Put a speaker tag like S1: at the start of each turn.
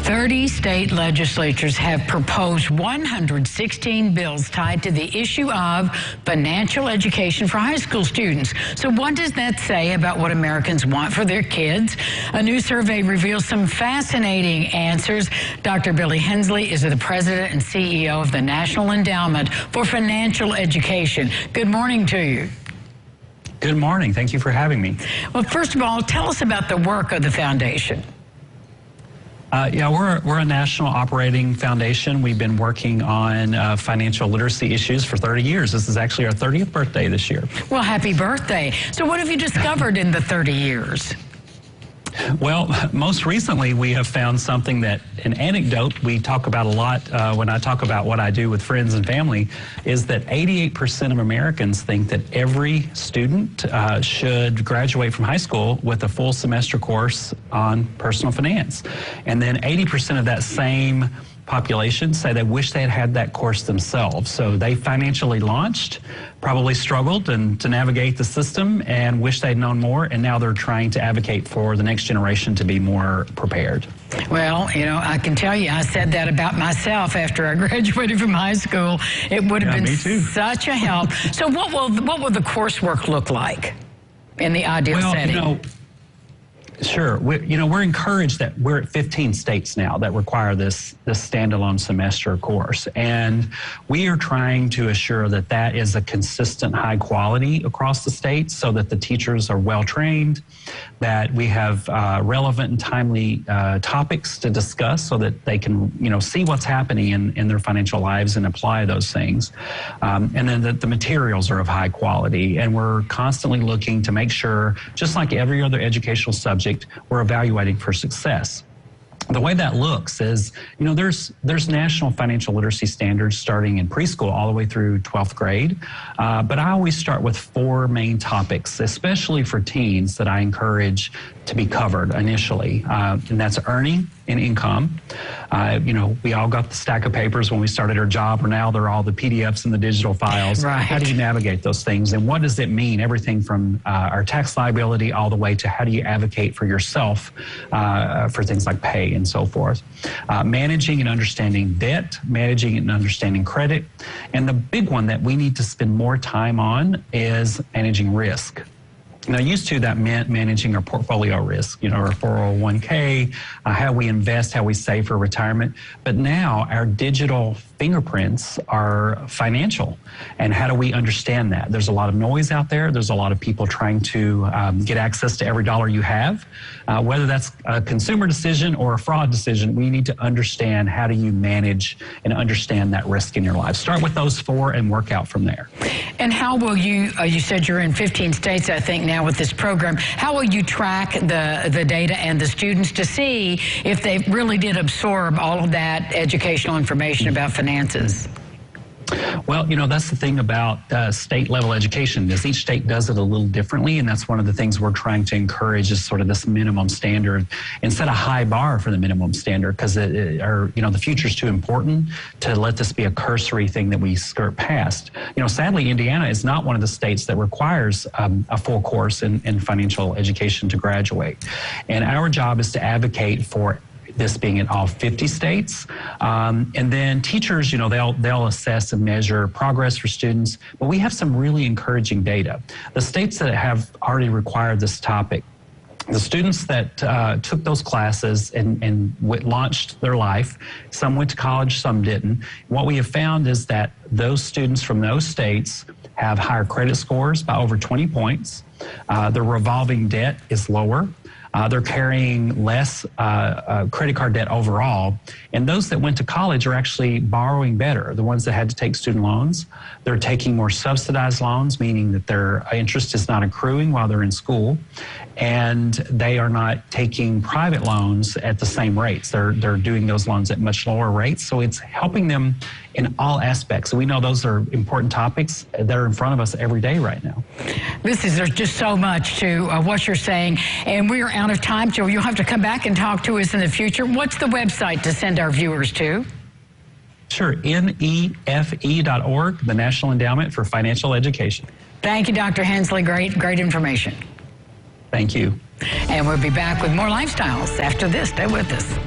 S1: 30 state legislatures have proposed 116 bills tied to the issue of financial education for high school students. So what does that say about what Americans want for their kids? A new survey reveals some fascinating answers. Dr. Billy Hensley is the president and CEO of the National Endowment for Financial Education. Good morning to you.
S2: Good morning. Thank you for having me.
S1: Well, first of all, tell us about the work of the foundation.
S2: Yeah, we're a national operating foundation. We've been working on financial literacy issues for 30 years. This is actually our 30th birthday this year.
S1: Well, happy birthday. So what have you discovered in the 30 years?
S2: Well, most recently we have found something that, an anecdote we talk about a lot when I talk about what I do with friends and family, is that 88% of Americans think that every student should graduate from high school with a full semester course on personal finance. And then 80% of that same population say they wish they had had that course themselves. So they financially launched, probably struggled to navigate the system and wish they'd known more, and now they're trying to advocate for the next generation to be more prepared.
S1: Well, you know, I can tell you, I said that about myself after I graduated from high school. It would have been such a help. So what will the coursework look like in the ideal setting?
S2: You know, sure. We're encouraged that we're at 15 states now that require this standalone semester course. And we are trying to assure that that is a consistent high quality across the states so that the teachers are well trained, that we have relevant and timely topics to discuss so that they can, see what's happening in their financial lives and apply those things. And then that the materials are of high quality. And we're constantly looking to make sure, just like every other educational subject, we're evaluating for success. The way that looks is, there's national financial literacy standards starting in preschool all the way through 12th grade. But I always start with 4 main topics, especially for teens, that I encourage to be covered initially. And that's earning and income. We all got the stack of papers when we started our job, or now they're all the PDFs and the digital files.
S1: Right.
S2: How do you navigate those things? And what does it mean? Everything from our tax liability all the way to how do you advocate for yourself for things like pay and so forth. Managing and understanding debt, managing and understanding credit. And the big one that we need to spend more time on is managing risk. Now, used to that meant managing our portfolio risk, our 401k, how we invest, how we save for retirement. But now our digital fingerprints are financial. And how do we understand that? There's a lot of noise out there. There's a lot of people trying to get access to every dollar you have. Whether that's a consumer decision or a fraud decision, we need to understand how do you manage and understand that risk in your life. Start with those 4 and work out from there.
S1: And how will you said you're in 15 states, I think, now with this program. How will you track the data and the students to see if they really did absorb all of that educational information about finances?
S2: Well, that's the thing about state-level education, is each state does it a little differently, and that's one of the things we're trying to encourage is sort of this minimum standard and set a high bar for the minimum standard, because the future is too important to let this be a cursory thing that we skirt past. Sadly, Indiana is not one of the states that requires a full course in financial education to graduate, and our job is to advocate for this being in all 50 states. And then teachers, they'll assess and measure progress for students, but we have some really encouraging data. The states that have already required this topic, the students that took those classes and launched their life, some went to college, some didn't. What we have found is that those students from those states have higher credit scores by over 20 points. Their revolving debt is lower. They're carrying less credit card debt overall. And those that went to college are actually borrowing better. The ones that had to take student loans, they're taking more subsidized loans, meaning that their interest is not accruing while they're in school. And they are not taking private loans at the same rates. They're doing those loans at much lower rates. So it's helping them in all aspects. So we know those are important topics that are in front of us every day right now.
S1: There's just so much to what you're saying, and we are out of time, so you'll have to come back and talk to us in the future. What's the website to send our viewers to?
S2: Sure, NEFE.org, the National Endowment for Financial Education.
S1: Thank you, Dr. Hensley. Great information.
S2: Thank you.
S1: And we'll be back with more lifestyles after this. Stay with us.